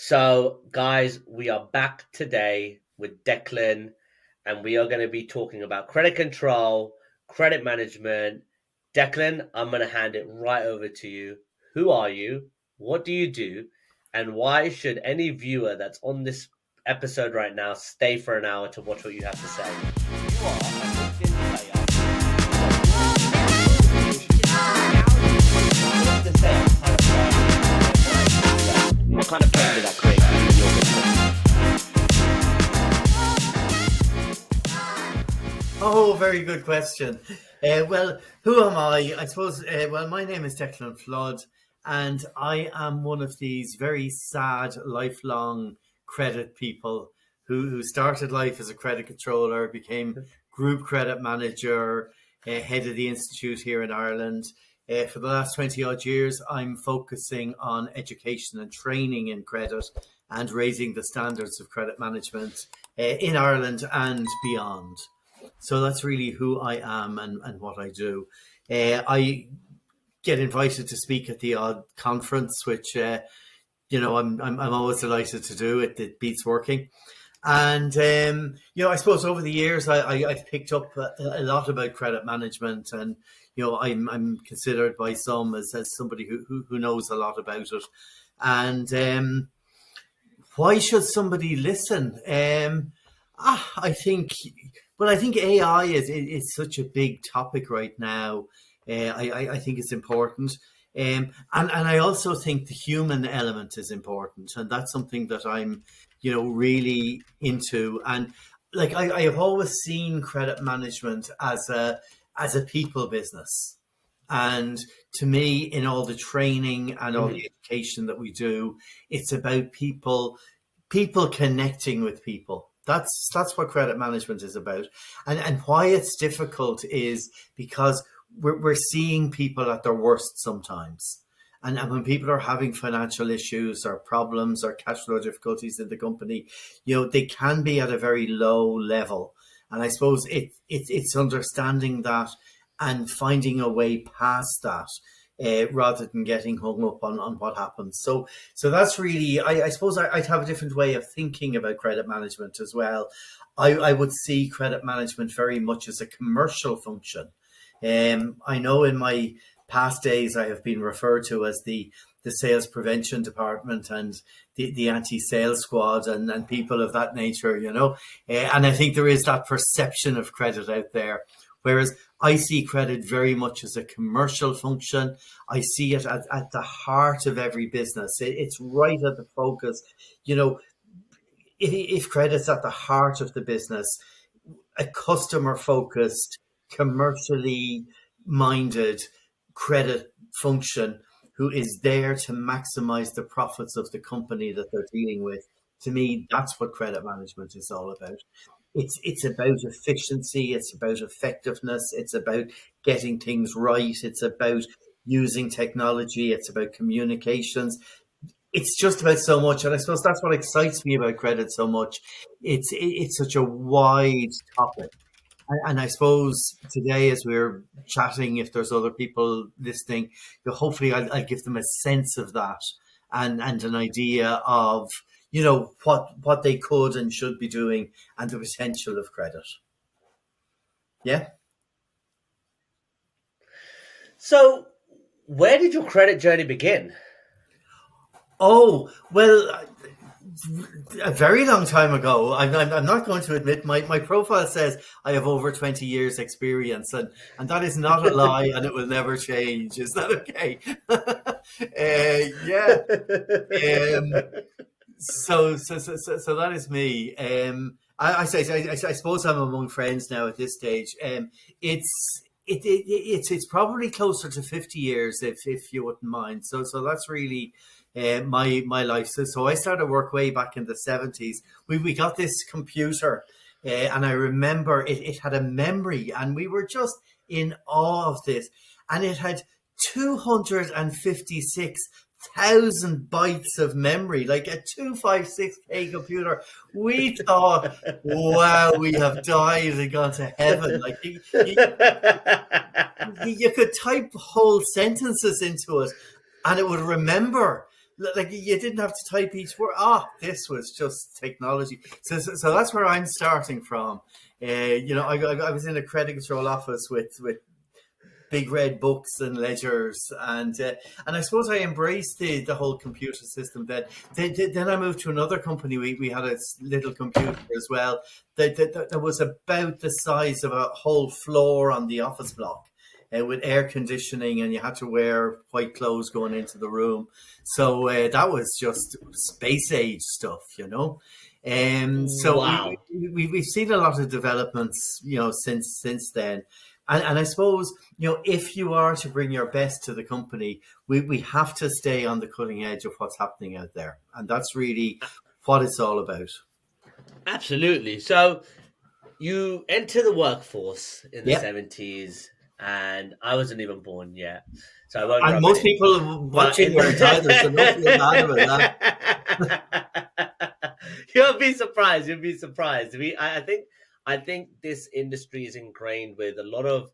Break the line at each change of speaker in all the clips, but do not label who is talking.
So, guys, we are back today with Declan, and we are going to be talking about credit control, credit management. Declan, I'm going to hand it right over to you. Who are you? What do you do? And why should any viewer that's on this episode right now stay for an hour to watch what you have to say?
You are a LinkedIn player. What's the sales kind of what kind of pain did that create in your business?
Oh, very good question. Well, who am I? I suppose, my name is Declan Flood, and I am one of these very sad, lifelong credit people who started life as a credit controller, became group credit manager, head of the institute here in Ireland. For the last 20 odd years, I'm focusing on education and training in credit and raising the standards of credit management in Ireland and beyond. So that's really who I am and what I do. I get invited to speak at the odd conference, which I'm always delighted to do. It beats working. And I suppose over the years I've picked up a lot about credit management, and I'm considered by some as somebody who knows a lot about it. And why should somebody listen? I think AI is such a big topic right now. I think it's important. And I also think the human element is important. And that's something that I'm, really into. And like, I have always seen credit management as a people business. And to me, in all the training and all the education that we do, it's about people connecting with people. That's what credit management is about. And why it's difficult is because we're seeing people at their worst sometimes. And when people are having financial issues or problems or cash flow difficulties in the company, they can be at a very low level. And I suppose it's understanding that and finding a way past that, rather than getting hung up on what happens. So that's really, I suppose I'd have a different way of thinking about credit management as well. I would see credit management very much as a commercial function. I know in my past days I have been referred to as the sales prevention department and the anti-sales squad and people of that nature, and I think there is that perception of credit out there. Whereas I see credit very much as a commercial function. I see it at the heart of every business. It's right at the focus. If credit's at the heart of the business, a customer focused, commercially minded credit function who is there to maximize the profits of the company that they're dealing with. To me, that's what credit management is all about. It's about efficiency, it's about effectiveness, it's about getting things right, it's about using technology, it's about communications. It's just about so much, and I suppose that's what excites me about credit so much. It's such a wide topic. And I suppose today, as we're chatting, if there's other people listening, hopefully I'll give them a sense of that and an idea of, what they could and should be doing and the potential of credit. Yeah.
So, where did your credit journey begin?
Oh, well, a very long time ago. I'm not going to admit, my profile says I have over 20 years experience, and that is not a lie, and it will never change. Is that okay? Yeah. So that is me. I suppose I'm among friends now at this stage. It's probably closer to 50 years if you wouldn't mind. So that's really my life. So I started work way back in the 70s. We got this computer, and I remember it had a memory, and we were just in awe of this. And it had 256,000 bytes of memory, like a 256K computer. We thought, wow, we have died and gone to heaven. Like you could type whole sentences into it and it would remember. Like you didn't have to type each word. This was just technology. So that's where I'm starting from. I was in a credit control office with big red books and ledgers, and I suppose I embraced the whole computer system. Then I moved to another company. We had a little computer as well that was about the size of a whole floor on the office block. With air conditioning, and you had to wear white clothes going into the room. So that was just space age stuff, So
Wow.
we've seen a lot of developments, since then. And I suppose, if you are to bring your best to the company, we have to stay on the cutting edge of what's happening out there. And that's really what it's all about.
Absolutely. So you enter the workforce in the
Yep.
70s, and I wasn't even born yet. So I won't
And
rub
most
it in.
people watching weren't either, so don't feel bad about that.
You'll be surprised. I think this industry is ingrained with a lot of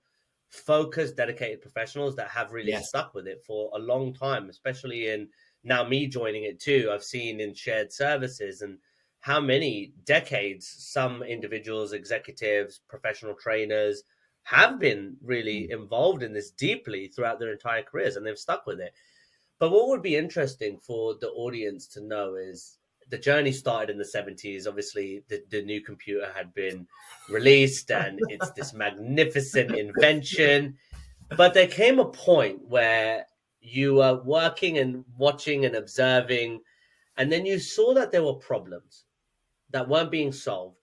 focused, dedicated professionals that have really
Yes.
stuck with it for a long time, especially in now me joining it too. I've seen in shared services and how many decades some individuals, executives, professional trainers have been really involved in this deeply throughout their entire careers, and they've stuck with it. But what would be interesting for the audience to know is the journey started in the 70s. Obviously, the new computer had been released, and it's this magnificent invention. But there came a point where you were working and watching and observing, and then you saw that there were problems that weren't being solved.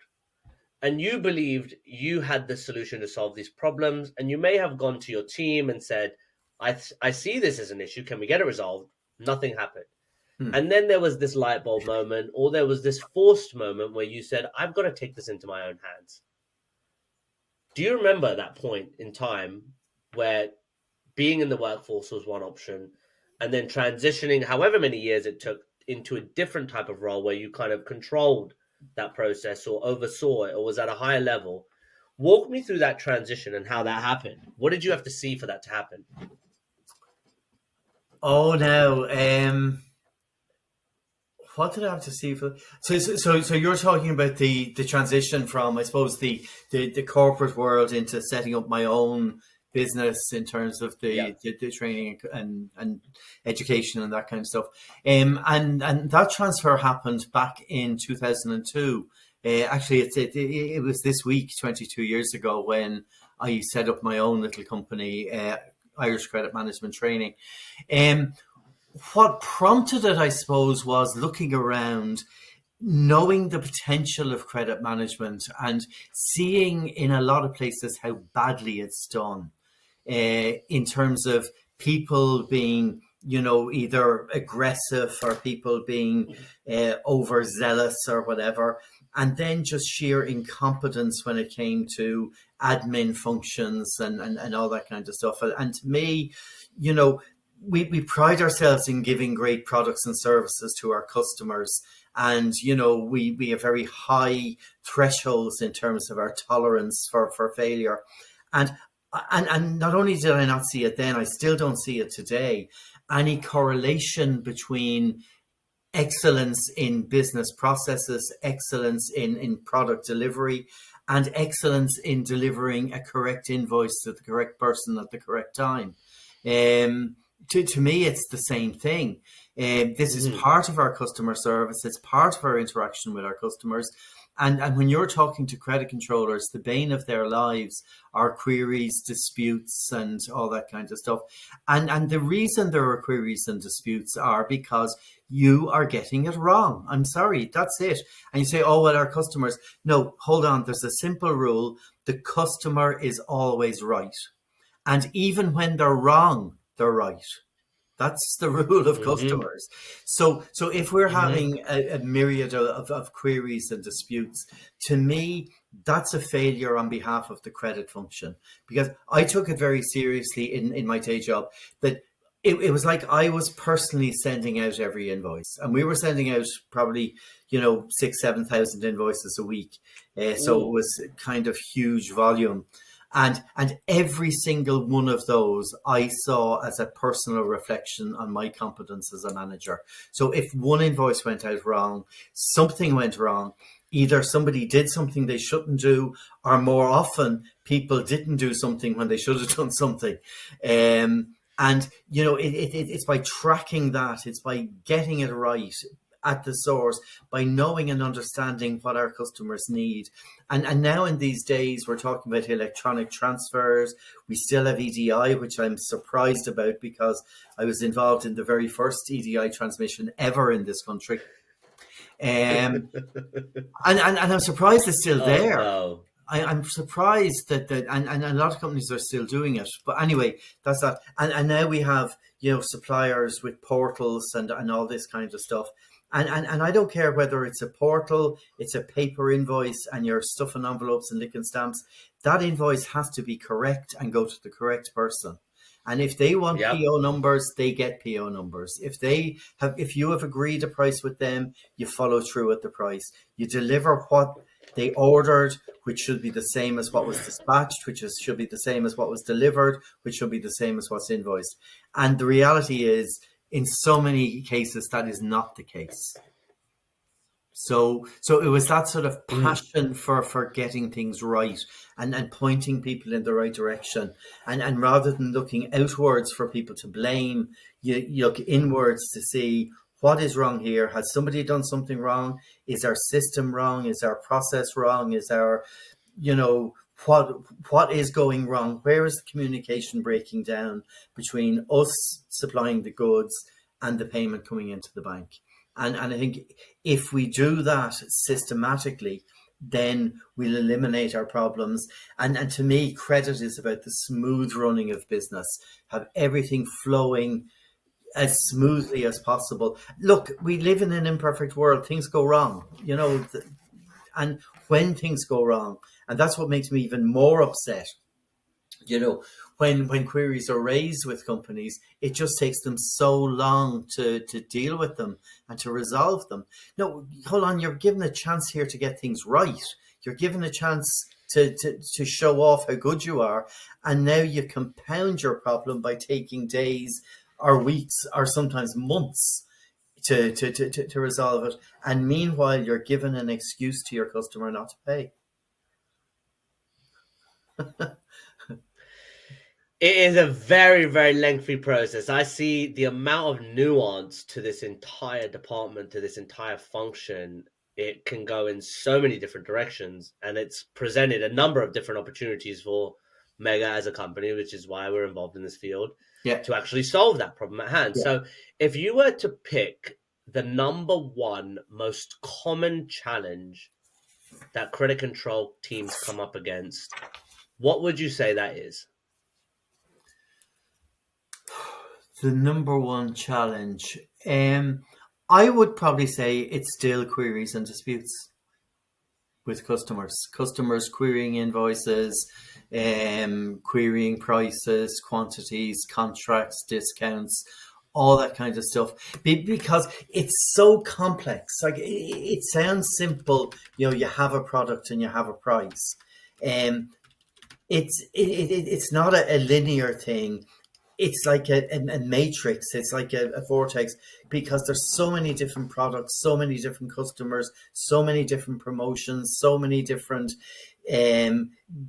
And you believed you had the solution to solve these problems. And you may have gone to your team and said, I see this as an issue. Can we get it resolved? Nothing happened. And then there was this light bulb moment, or there was this forced moment where you said, I've got to take this into my own hands. Do you remember that point in time where being in the workforce was one option, and then transitioning, however many years it took, into a different type of role where you kind of controlled that process or oversaw it or was at a higher level? Walk me through that transition and how that happened. What did you have to see for that to happen?
Oh no. What did I have to see for? So you're talking about the transition from, I suppose, the corporate world into setting up my own business in terms of the training and education and that kind of stuff. And that transfer happened back in 2002. Actually, it was this week, 22 years ago, when I set up my own little company, Irish Credit Management Training. What prompted it, I suppose, was looking around, knowing the potential of credit management and seeing in a lot of places how badly it's done in terms of people being, either aggressive or people being overzealous or whatever. And then just sheer incompetence when it came to admin functions and all that kind of stuff. And to me, we pride ourselves in giving great products and services to our customers. And, we have very high thresholds in terms of our tolerance for failure. And not only did I not see it then, I still don't see it today, any correlation between excellence in business processes, excellence in product delivery, and excellence in delivering a correct invoice to the correct person at the correct time. To me, it's the same thing. This is part of our customer service. It's part of our interaction with our customers. And when you're talking to credit controllers, the bane of their lives are queries, disputes, and all that kind of stuff. And the reason there are queries and disputes are because you are getting it wrong. I'm sorry, that's it. And you say, oh, well, our customers. No, hold on. There's a simple rule. The customer is always right. And even when they're wrong, they're right. That's the rule of customers. So if we're having a myriad of queries and disputes, to me, that's a failure on behalf of the credit function. Because I took it very seriously in my day job that it was like I was personally sending out every invoice. And we were sending out probably, 6,000-7,000 invoices a week. So it was kind of huge volume. And every single one of those I saw as a personal reflection on my competence as a manager. So if one invoice went out wrong, something went wrong, either somebody did something they shouldn't do, or more often people didn't do something when they should have done something. And, you know, it's by tracking that, it's by getting it right at the source, by knowing and understanding what our customers need. And now in these days, we're talking about electronic transfers. We still have EDI, which I'm surprised about because I was involved in the very first EDI transmission ever in this country. And I'm surprised it's still there.
No.
I'm surprised that and a lot of companies are still doing it. But anyway, that's that. And now we have, you know, suppliers with portals and all this kind of stuff. And I don't care whether it's a portal, it's a paper invoice, and you're stuffing envelopes and licking stamps. That invoice has to be correct and go to the correct person. And if they want PO numbers, they get PO numbers. If you have agreed a price with them, you follow through with the price. You deliver what they ordered, which should be the same as what was dispatched, should be the same as what was delivered, which should be the same as what's invoiced. And the reality is, in so many cases, that is not the case. So it was that sort of passion for getting things right and pointing people in the right direction. And rather than looking outwards for people to blame, you look inwards to see what is wrong here. Has somebody done something wrong? Is our system wrong? Is our process wrong? Is our, you know, what is going wrong? Where is the communication breaking down between us supplying the goods and the payment coming into the bank? And I think if we do that systematically, then we'll eliminate our problems. And to me, credit is about the smooth running of business, have everything flowing as smoothly as possible. Look, we live in an imperfect world. Things go wrong, you know, and when things go wrong, and that's what makes me even more upset. You know, when queries are raised with companies, it just takes them so long to deal with them and to resolve them. No, hold on, you're given a chance here to get things right. You're given a chance to show off how good you are. And now you compound your problem by taking days or weeks or sometimes months to resolve it. And meanwhile, you're given an excuse to your customer not to pay.
It is a very, very lengthy process. I see the amount of nuance to this entire department, to this entire function. It can go in so many different directions, and it's presented a number of different opportunities for Mega as a company, which is why we're involved in this field, to actually solve that problem at hand. Yeah. So if you were to pick the number one most common challenge that credit control teams come up against, what would you say that is?
The number one challenge, I would probably say it's still queries and disputes with customers querying invoices, querying prices, quantities, contracts, discounts, all that kind of stuff, because it's so complex. Like, it sounds simple, you know, you have a product and you have a price. It's not a linear thing. It's like a matrix. It's like a vortex, because there's so many different products, so many different customers, so many different promotions, so many different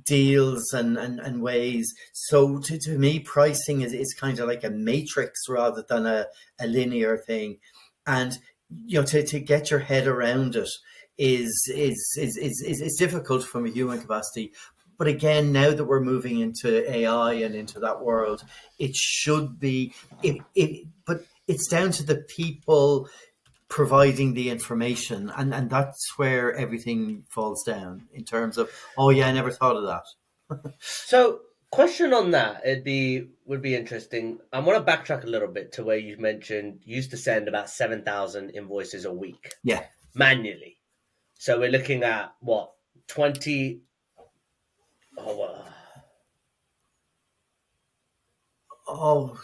deals and ways. So to me, pricing is kind of like a matrix rather than a linear thing. And, you know, to get your head around it is difficult from a human capacity. But again, now that we're moving into AI and into that world, it should be, but it's down to the people providing the information. And that's where everything falls down in terms of, oh yeah, I never thought of that.
So question on that, would be interesting. I want to backtrack a little bit to where you mentioned you used to send about 7,000 invoices a week.
Yeah.
Manually. So we're looking at what, 20...
Oh,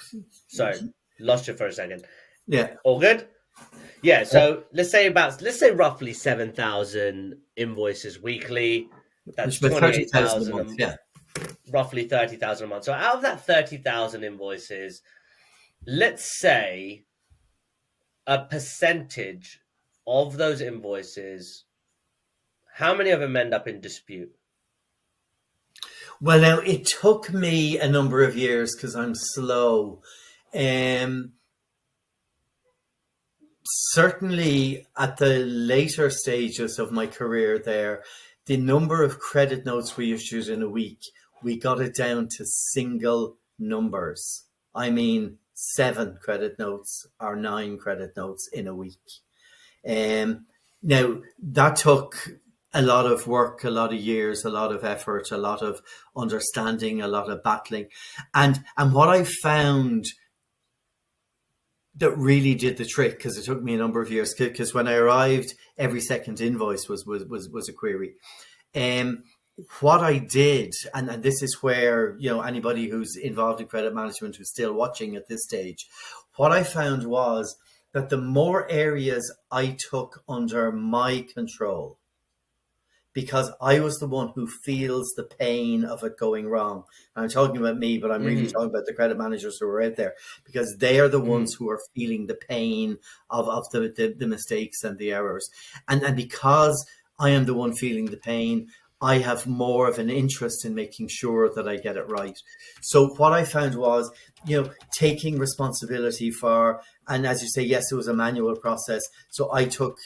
sorry, lost you for a second.
Yeah,
all good. Yeah, so let's say roughly 7,000 invoices weekly. That's 28,000.
Yeah,
roughly 30,000 a month. So out of that 30,000 invoices, let's say a percentage of those invoices, how many of them end up in dispute?
Well, now it took me a number of years because I'm slow. Um, Certainly at the later stages of my career there, the number of credit notes we issued in a week, we got it down to single numbers. I mean, 7 credit notes or 9 credit notes in a week. Now, that took a lot of work, a lot of years, a lot of effort, a lot of understanding, a lot of battling. And what I found that really did the trick, because it took me a number of years, because when I arrived, every second invoice was a query. What I did, and this is where, anybody who's involved in credit management who's still watching at this stage, what I found was that the more areas I took under my control, because I was the one who feels the pain of it going wrong. And I'm talking about me, but I'm really talking about the credit managers who are out there, because they are the ones who are feeling the pain of the mistakes and the errors. And because I am the one feeling the pain, I have more of an interest in making sure that I get it right. So what I found was, taking responsibility for, and as you say, yes, it was a manual process. So I took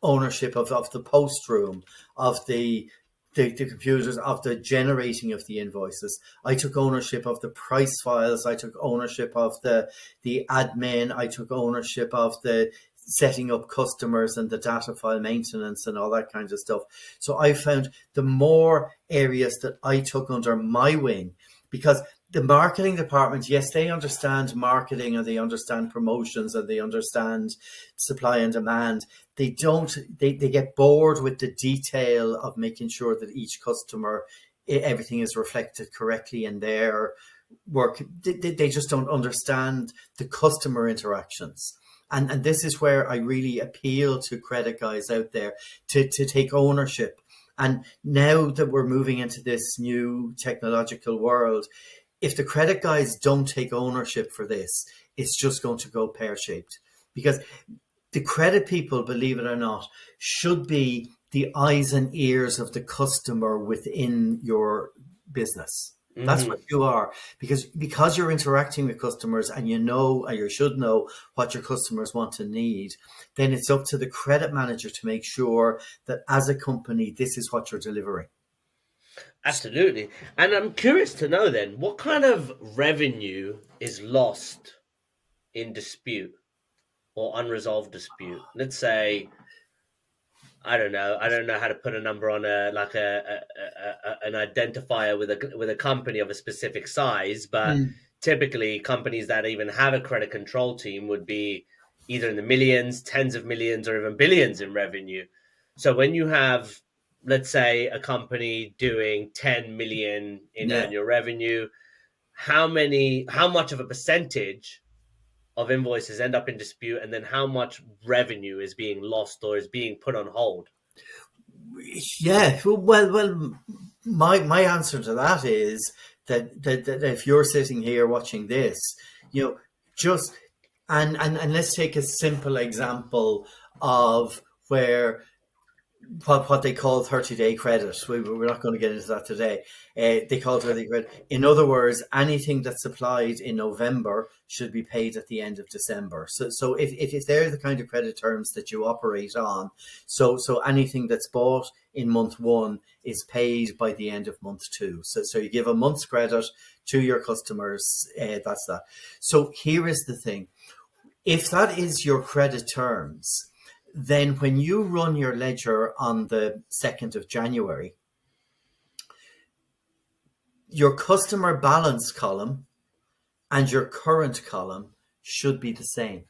ownership of the post room, of the computers, of the generating of the invoices. I took ownership of the price files. I took ownership of the admin. I took ownership of the setting up customers and the data file maintenance and all that kind of stuff. So I found the more areas that I took under my wing, because the marketing department, yes, they understand marketing and they understand promotions and they understand supply and demand. They get bored with the detail of making sure that each customer, everything is reflected correctly in their work. They just don't understand the customer interactions. And this is where I really appeal to credit guys out there to take ownership. And now that we're moving into this new technological world, if the credit guys don't take ownership for this, it's just going to go pear-shaped. Because the credit people, believe it or not, should be the eyes and ears of the customer within your business. That's what you are, because you're interacting with customers and or you should know what your customers want and need. Then it's up to the credit manager to make sure that as a company, this is what you're delivering.
Absolutely. And I'm curious to know then, what kind of revenue is lost in dispute or unresolved dispute? Let's say, I don't know how to put a number on an identifier with a company of a specific size, but typically companies that even have a credit control team would be either in the millions, tens of millions, or even billions in revenue. So when you have, let's say, a company doing 10 million in annual revenue, how much of a percentage of invoices end up in dispute, and then how much revenue is being lost or is being put on hold?
Yeah, well, my answer to that is that if you're sitting here watching this, just and let's take a simple example of where what they call 30-day credit. We're not going to get into that today. They call it 30-day credit. In other words, anything that's supplied in November should be paid at the end of December. So if they're the kind of credit terms that you operate on, so anything that's bought in month 1 is paid by the end of month 2. So you give a month's credit to your customers. That's that. So here is the thing. If that is your credit terms, then when you run your ledger on the 2nd of January, your customer balance column and your current column should be the same.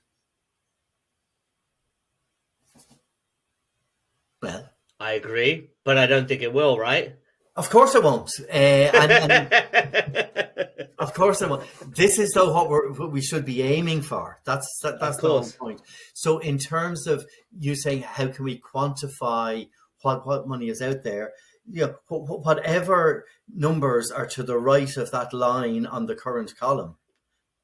Well,
I agree, but I don't think it will, right?
Of course it won't. Of course it won't. This is what we should be aiming for. That's the whole point. So in terms of you saying, how can we quantify what money is out there? whatever numbers are to the right of that line on the current column,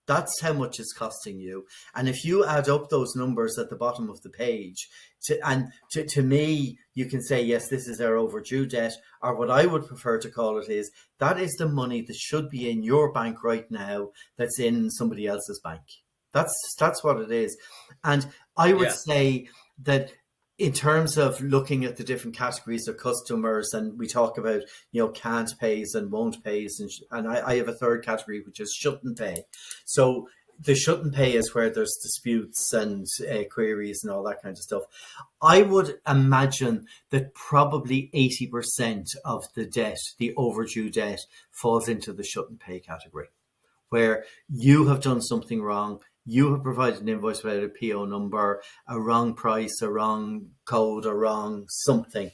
that's how much it's costing you. And if you add up those numbers at the bottom of the page, to me, you can say, yes, this is our overdue debt, or what I would prefer to call it is, that is the money that should be in your bank right now that's in somebody else's bank. That's what it is. And I would say that in terms of looking at the different categories of customers, and we talk about, can't pays and won't pays, and I have a third category, which is shouldn't pay. So the shouldn't pay is where there's disputes and queries and all that kind of stuff. I would imagine that probably 80% of the debt, the overdue debt, falls into the shouldn't pay category, where you have done something wrong. You have provided an invoice without a PO number, a wrong price, a wrong code, a wrong something.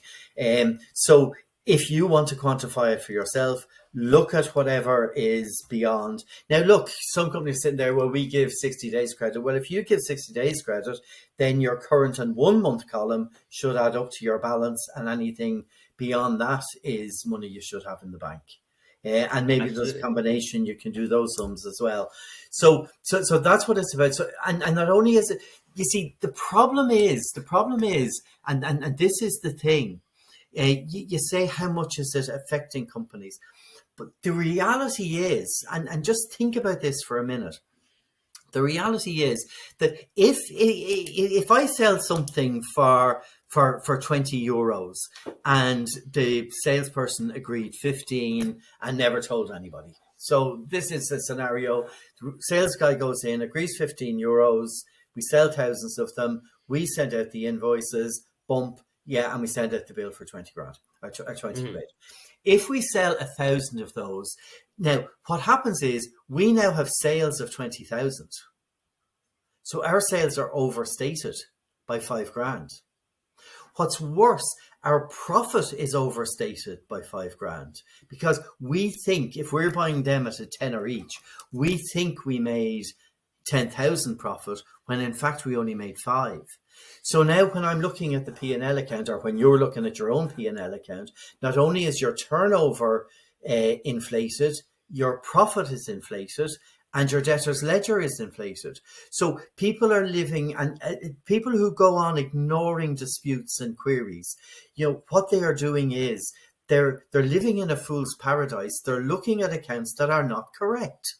So if you want to quantify it for yourself, look at whatever is beyond. Now, look, some companies sitting there, well, we give 60 days credit. Well, if you give 60 days credit, then your current and 1 month column should add up to your balance, and anything beyond that is money you should have in the bank. And maybe Absolutely. There's a combination, you can do those sums as well. So that's what it's about. So, and not only is it, you see, the problem is, and this is the thing, you say, how much is it affecting companies? But the reality is, and just think about this for a minute. The reality is that if I sell something for 20 euros and the salesperson agreed 15 and never told anybody. So this is a scenario. The sales guy goes in, agrees 15 euros. We sell thousands of them. We send out the invoices, and we send out the bill for 20 grand or 20 quid. If we sell 1,000 of those, now what happens is we now have sales of 20,000. So our sales are overstated by 5 grand. What's worse, our profit is overstated by 5 grand, because we think if we're buying them at a tenner each, we think we made 10,000 profit when in fact we only made 5. So now when I'm looking at the P&L account, or when you're looking at your own P&L account, not only is your turnover inflated, your profit is inflated, and your debtor's ledger is inflated. So people are living, and people who go on ignoring disputes and queries, what they are doing is they're living in a fool's paradise. They're looking at accounts that are not correct.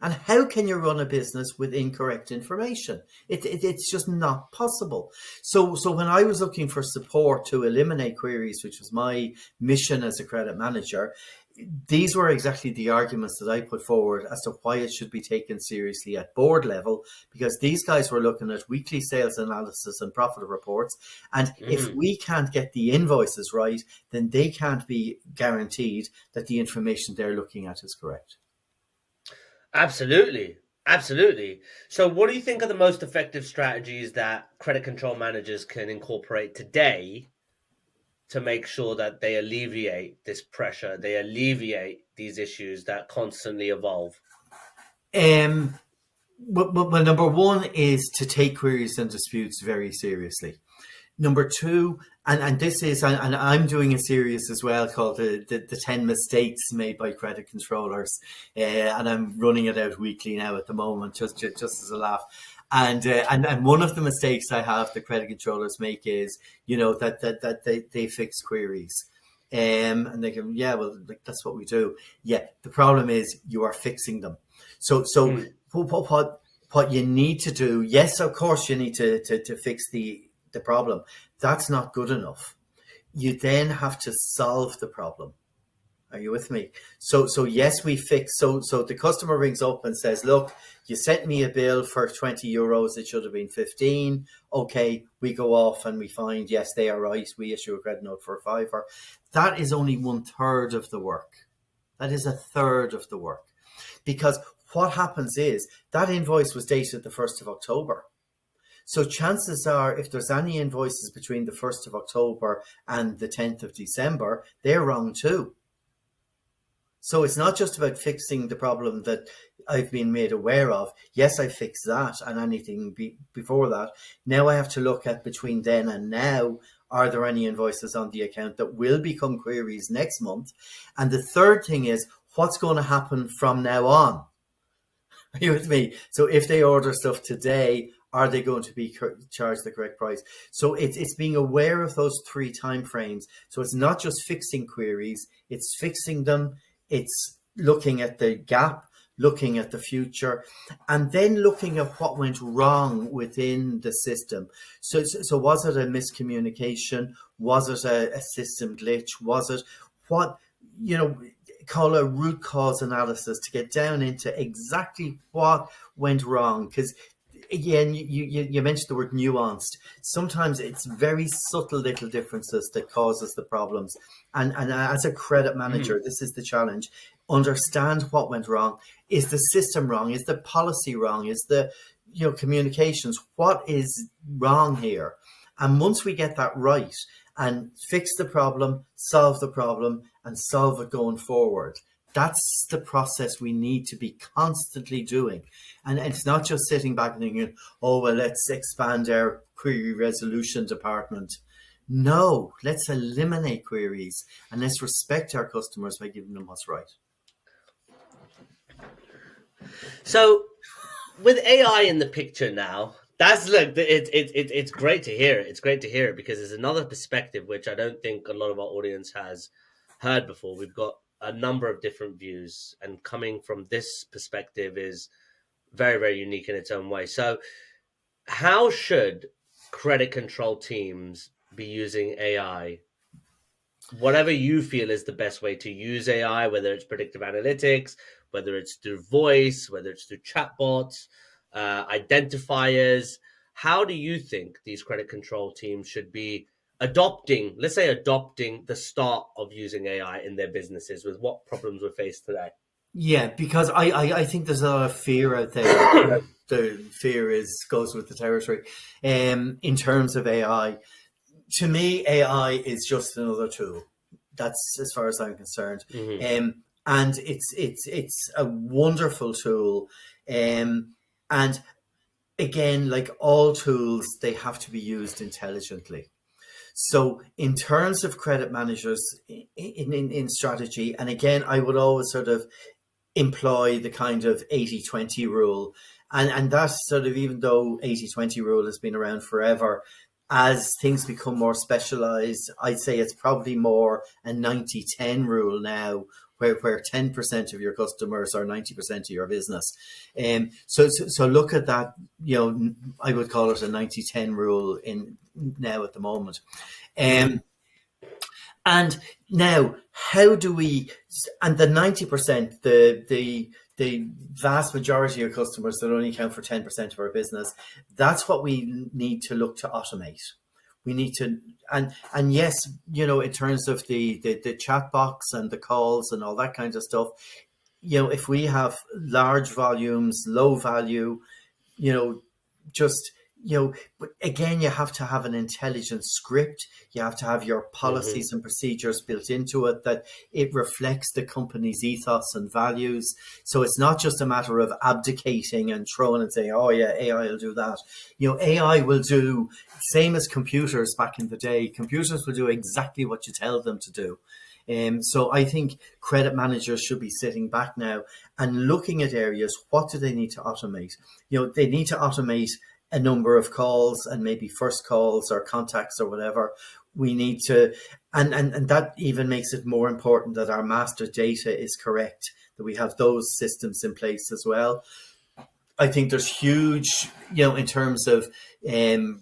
And how can you run a business with incorrect information? It's just not possible. So when I was looking for support to eliminate queries, which was my mission as a credit manager, these were exactly the arguments that I put forward as to why it should be taken seriously at board level, because these guys were looking at weekly sales analysis and profit reports. And if we can't get the invoices right, then they can't be guaranteed that the information they're looking at is correct.
Absolutely. So what do you think are the most effective strategies that credit control managers can incorporate today to make sure that they alleviate this pressure, they alleviate these issues that constantly evolve?
Well, number one is to take queries and disputes very seriously. Number two, and this is, and I'm doing a series as well called the 10 mistakes made by credit controllers, and I'm running it out weekly now at the moment, just as a laugh. And one of the mistakes I have the credit controllers make is, that they fix queries. And they can, that's what we do. Yeah, the problem is you are fixing them. So what you need to do, yes, of course you need to fix the problem. That's not good enough. You then have to solve the problem. Are you with me? So yes, we fix. So the customer rings up and says, look, you sent me a bill for 20 euros. It should have been 15. Okay, we go off and we find, yes, they are right. We issue a credit note for a £5. That is only 1/3 of the work. That is 1/3 of the work. Because what happens is that invoice was dated the 1st of October. So chances are, if there's any invoices between the 1st of October and the 10th of December, they're wrong too. So it's not just about fixing the problem that I've been made aware of. Yes, I fixed that, and anything before that. Now I have to look at between then and now, are there any invoices on the account that will become queries next month? And the third thing is, what's going to happen from now on? Are you with me? So if they order stuff today, are they going to be charged the correct price? So it's being aware of those 3 time frames. So it's not just fixing queries, it's fixing them, it's looking at the gap, looking at the future, and then looking at what went wrong within the system. So was it a miscommunication? Was it a system glitch? Was it what, call a root cause analysis to get down into exactly what went wrong? Because again, you mentioned the word nuanced. Sometimes it's very subtle little differences that causes the problems. And as a credit manager, this is the challenge. Understand what went wrong. Is the system wrong? Is the policy wrong? Is the communications? What is wrong here? And once we get that right and fix the problem, and solve it going forward, that's the process we need to be constantly doing. And it's not just sitting back and thinking, oh, well, let's expand our query resolution department. No, let's eliminate queries and let's respect our customers by giving them what's right.
So with AI in the picture now, it's great to hear it. It's great to hear it because there's another perspective which I don't think a lot of our audience has heard before. We've got a number of different views, and coming from this perspective is very, very unique in its own way. So how should credit control teams be using AI? Whatever you feel is the best way to use AI, whether it's predictive analytics, whether it's through voice, whether it's through chatbots, identifiers. How do you think these credit control teams should be adopting the start of using AI in their businesses with what problems we're faced today?
Yeah, because I think there's a lot of fear out there. The fear goes with the territory. In terms of AI, to me, AI is just another tool. That's as far as I'm concerned. And it's a wonderful tool. And again, like all tools, they have to be used intelligently. So in terms of credit managers in strategy, and again, I would always sort of employ the kind of 80-20 rule. And that sort of, even though 80-20 rule has been around forever, as things become more specialized, I'd say it's probably more a 90-10 rule now, where 10% of your customers are 90% of your business. So look at that, I would call it a 90-10 rule in now at the moment. And now, how do we, and the 90%, the vast majority of customers that only account for 10% of our business, that's what we need to look to automate. We need to, and yes, in terms of the chat box and the calls and all that kind of stuff, if we have large volumes, low value, but again, you have to have an intelligent script. You have to have your policies and procedures built into it, that it reflects the company's ethos and values. So it's not just a matter of abdicating and throwing and saying, oh yeah, AI will do that. AI will do, same as computers back in the day. Computers will do exactly what you tell them to do. So I think credit managers should be sitting back now and looking at areas. What do they need to automate? They need to automate a number of calls and maybe first calls or contacts or whatever. We need to, and that even makes it more important that our master data is correct, that we have those systems in place as well. I think there's huge, in terms of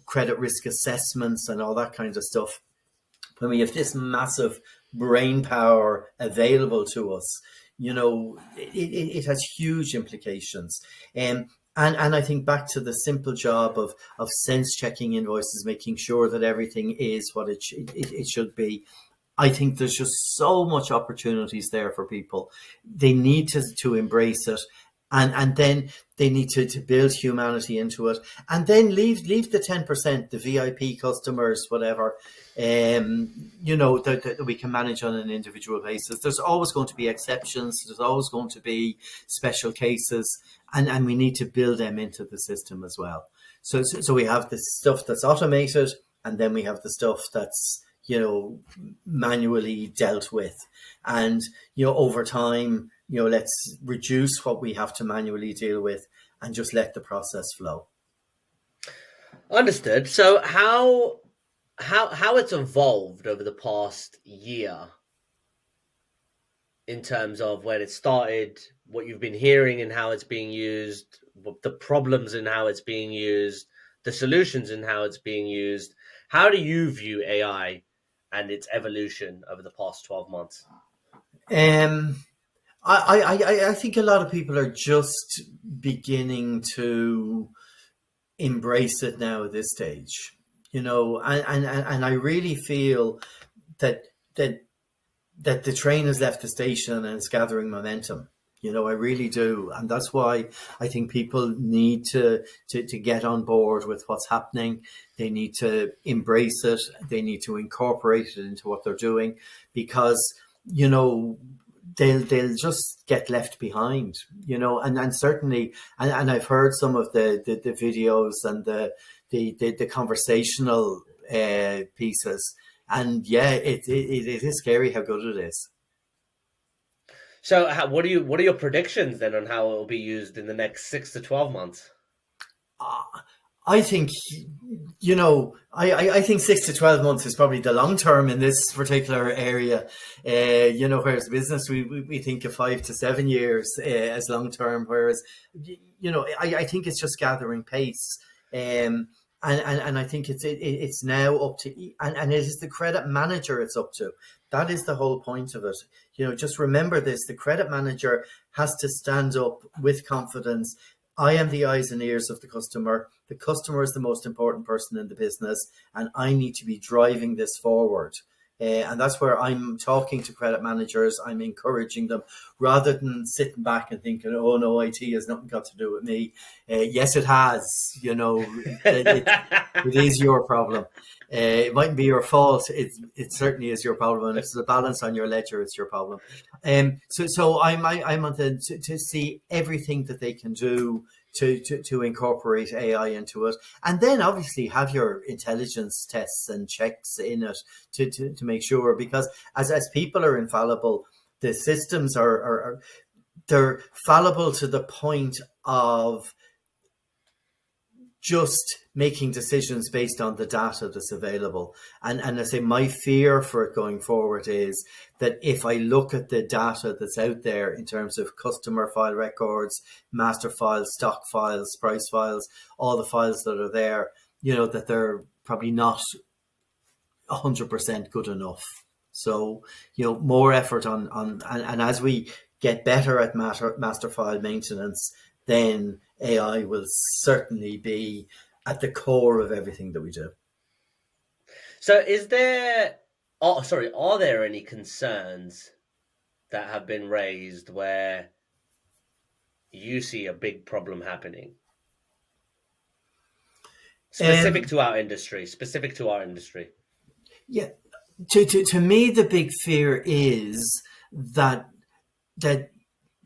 credit risk assessments and all that kind of stuff. When we have this massive brain power available to us, it has huge implications. And I think back to the simple job of sense checking invoices, making sure that everything is what it should be. I think there's just so much opportunities there for people. They need to embrace it. And then they need to build humanity into it, and then leave the 10%, the VIP customers, whatever, that we can manage on an individual basis. There's always going to be exceptions. There's always going to be special cases, and we need to build them into the system as well. So we have the stuff that's automated, and then we have the stuff that's, manually dealt with. And, over time, let's reduce what we have to manually deal with and just let the process flow.
Understood. So how it's evolved over the past year in terms of when it started, what you've been hearing and how it's being used, the problems and how it's being used, the solutions and how it's being used. How do you view AI and its evolution over the past 12 months?
I think a lot of people are just beginning to embrace it now at this stage, and I really feel that the train has left the station and it's gathering momentum. I really do. And that's why I think people need to get on board with what's happening. They need to embrace it. They need to incorporate it into what they're doing, because, they'll just get left behind, and certainly, and I've heard some of the videos and the conversational pieces. And yeah, it is scary how good it is.
So what are your predictions then on how it will be used in the next 6 to 12 months?
I think, I think 6 to 12 months is probably the long term in this particular area. Whereas business, we think of 5 to 7 years as long term. Whereas, I think it's just gathering pace. And I think it's now up to, and it is the credit manager it's up to. That is the whole point of it. Just remember this: the credit manager has to stand up with confidence. I am the eyes and ears of the customer. The customer is the most important person in the business, and I need to be driving this forward. And that's where I'm talking to credit managers. I'm encouraging them, rather than sitting back and thinking, "Oh no, IT has nothing got to do with me." Yes, it has. It is your problem. It mightn't be your fault. It certainly is your problem. And if there's a balance on your ledger, it's your problem. So I'm on to see everything that they can do to incorporate AI into it, and then obviously have your intelligence tests and checks in it to make sure, because as people are infallible, the systems are they're fallible to the point of just making decisions based on the data that's available. And I say my fear for it going forward is that if I look at the data that's out there in terms of customer file records, master files, stock files, price files, all the files that are there, that they're probably not 100% good enough. So, more effort on and as we get better at master file maintenance, then AI will certainly be at the core of everything that we do.
So are there any concerns that have been raised where you see a big problem happening? Specific to our industry.
Yeah. To me, the big fear is that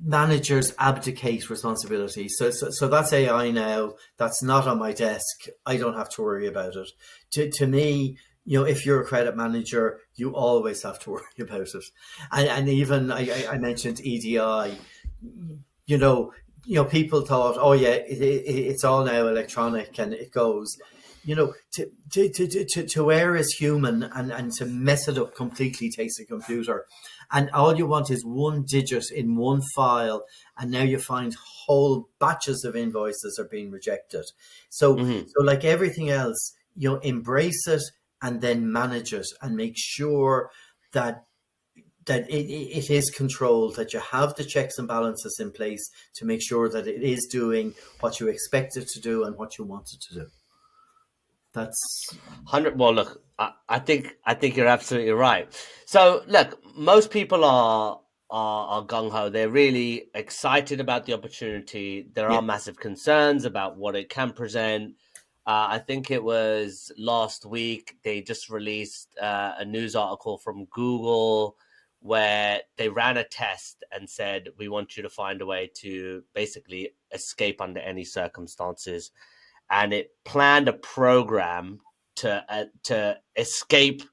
managers abdicate responsibility. So that's AI now. That's not on my desk. I don't have to worry about it. To me, if you're a credit manager, you always have to worry about it. And even I mentioned EDI. People thought, oh yeah, it's all now electronic and it goes. To err is human, and to mess it up completely takes a computer. And all you want is one digit in one file, and now you find whole batches of invoices are being rejected. So like everything else, embrace it and then manage it, and make sure that it is controlled, that you have the checks and balances in place to make sure that it is doing what you expect it to do and what you want it to do. That's
100. Well, look, I think you're absolutely right. So, look, most people are gung ho. They're really excited about the opportunity. There are massive concerns about what it can present. I think it was last week they just released a news article from Google where they ran a test and said, we want you to find a way to basically escape under any circumstances. And it planned a program to escape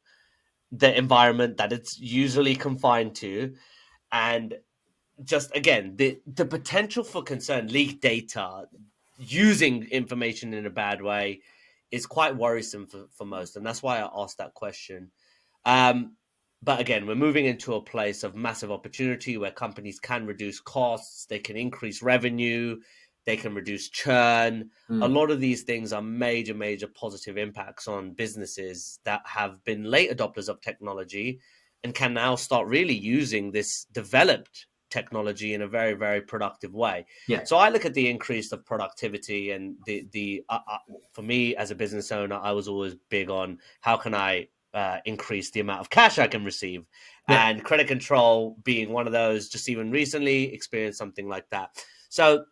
the environment that it's usually confined to, and just again the potential for concern, leak data, using information in a bad way is quite worrisome for most, and that's why I asked that question. But again, we're moving into a place of massive opportunity where companies can reduce costs, they can increase revenue, they can reduce churn. A lot of these things are major, major positive impacts on businesses that have been late adopters of technology and can now start really using this developed technology in a very, very productive way.
Yeah.
So I look at the increase of productivity, and the for me as a business owner, I was always big on how can I increase the amount of cash I can receive,
Yeah.
and credit control being one of those. Just even recently experienced something like that. So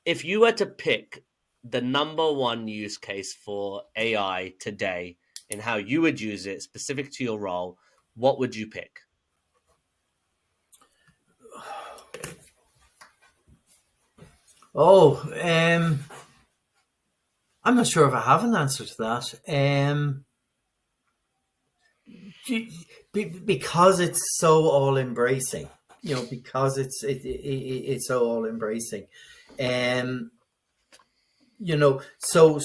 if you were to pick the number one use case for AI today and how you would use it specific to your role, what would you pick?
Oh, I'm not sure if I have an answer to that. Because it's so all embracing, because it's so all embracing. So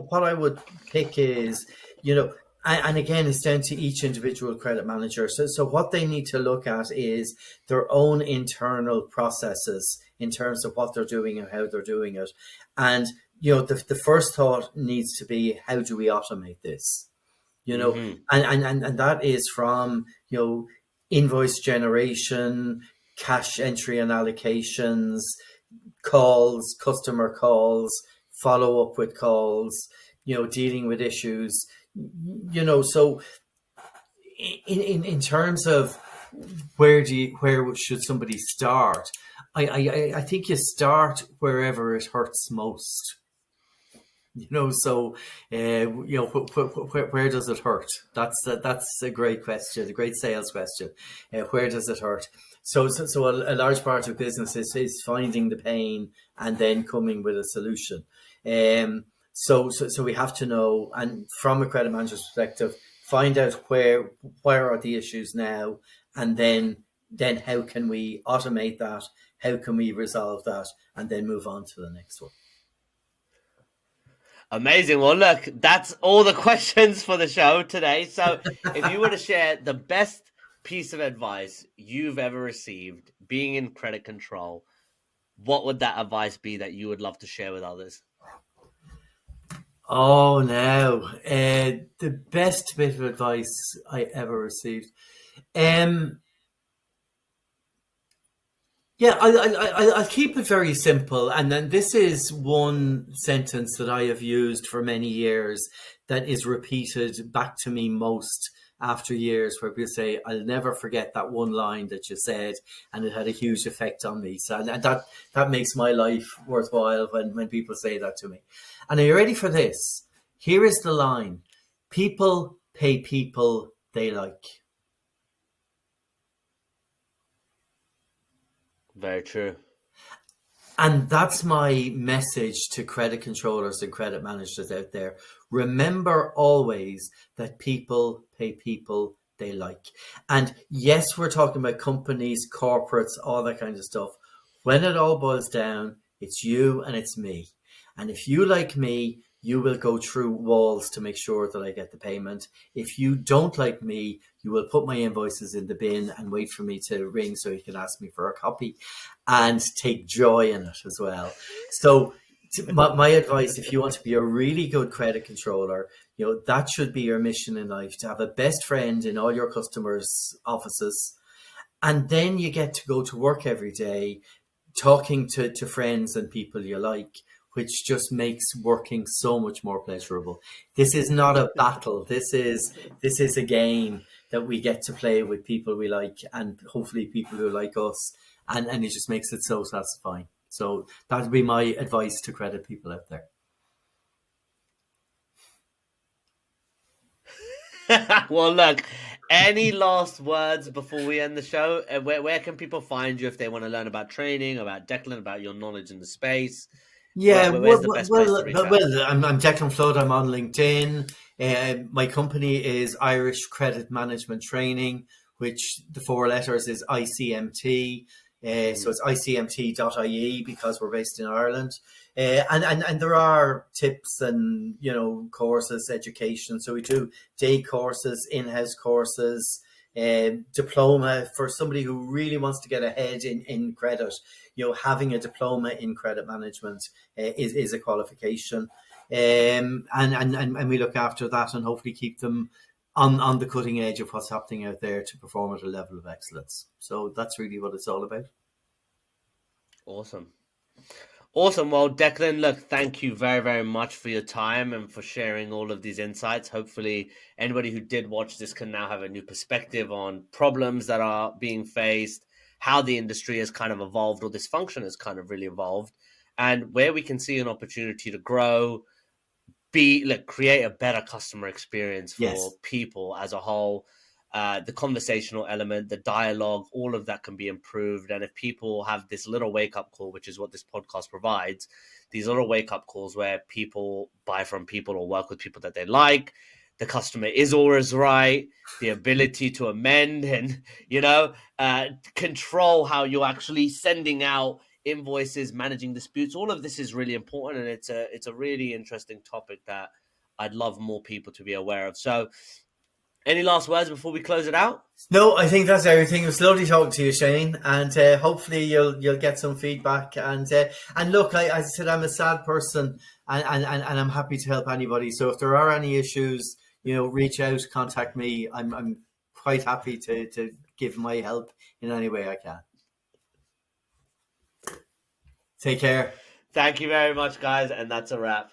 what I would pick is, and again, it's down to each individual credit manager. So what they need to look at is their own internal processes in terms of what they're doing and how they're doing it. And, the first thought needs to be, how do we automate this? And that is from, invoice generation, cash entry and allocations, calls, customer calls, follow up with calls, dealing with issues, so in terms of where should somebody start? I think you start wherever it hurts most. So where does it hurt? That's a great question, a great sales question. Where does it hurt? So a large part of business is finding the pain and then coming with a solution. So we have to know, and from a credit manager's perspective, find out where are the issues now, and then how can we automate that? How can we resolve that, and then move on to the next one?
Amazing. Well, look, that's all the questions for the show today. So if you were to share the best piece of advice you've ever received being in credit control, what would that advice be that you would love to share with others?
Oh, no. The best bit of advice I ever received. Yeah, I'll keep it very simple. And then this is one sentence that I have used for many years that is repeated back to me most after years, where people say, I'll never forget that one line that you said, and it had a huge effect on me. So that makes my life worthwhile when people say that to me. And are you ready for this? Here is the line. People pay people they like.
Very true.
And that's my message to credit controllers and credit managers out there. Remember always that people pay people they like. And yes, we're talking about companies, corporates, all that kind of stuff. When it all boils down, it's you and it's me. And if you like me, you will go through walls to make sure that I get the payment. If you don't like me, you will put my invoices in the bin and wait for me to ring so you can ask me for a copy, and take joy in it as well. So my advice, if you want to be a really good credit controller, that should be your mission in life, to have a best friend in all your customers' offices. And then you get to go to work every day talking to friends and people you like, which just makes working so much more pleasurable. This is not a battle. This is a game that we get to play with people we like, and hopefully people who like us, and it just makes it so satisfying. So that would be my advice to credit people out there.
Well, look, any last words before we end the show? Where can people find you if they want to learn about training, about Declan, about your knowledge in the space?
Yeah,
Where's the best place to reach out?
I'm Declan Flood. I'm on LinkedIn. My company is Irish Credit Management Training, which the four letters is ICMT. So it's icmt.ie because we're based in Ireland. And there are tips and, courses, education. So we do day courses, in-house courses, diploma for somebody who really wants to get ahead in credit. Having a diploma in credit management is a qualification. And we look after that and hopefully keep them on the cutting edge of what's happening out there to perform at a level of excellence. So that's really what it's all about.
Awesome. Awesome. Well, Declan, look, thank you very, very much for your time and for sharing all of these insights. Hopefully, anybody who did watch this can now have a new perspective on problems that are being faced, how the industry has kind of evolved, or this function has kind of really evolved, and where we can see an opportunity to grow, create a better customer experience for
Yes.
people as a whole. The conversational element, the dialogue, all of that can be improved. And if people have this little wake-up call, which is what this podcast provides, these little wake-up calls where people buy from people or work with people that they like, the customer is always right, the ability to amend and, control how you're actually sending out invoices, managing disputes, all of this is really important. And it's a really interesting topic that I'd love more people to be aware of. So any last words before we close it out?
No, I think that's everything. It was lovely talking to you, Shane, and hopefully you'll get some feedback. And look, I said I'm a sad person, and I'm happy to help anybody. So if there are any issues, reach out, contact me. I'm quite happy to give my help in any way I can. Take care.
Thank you very much, guys, and that's a wrap.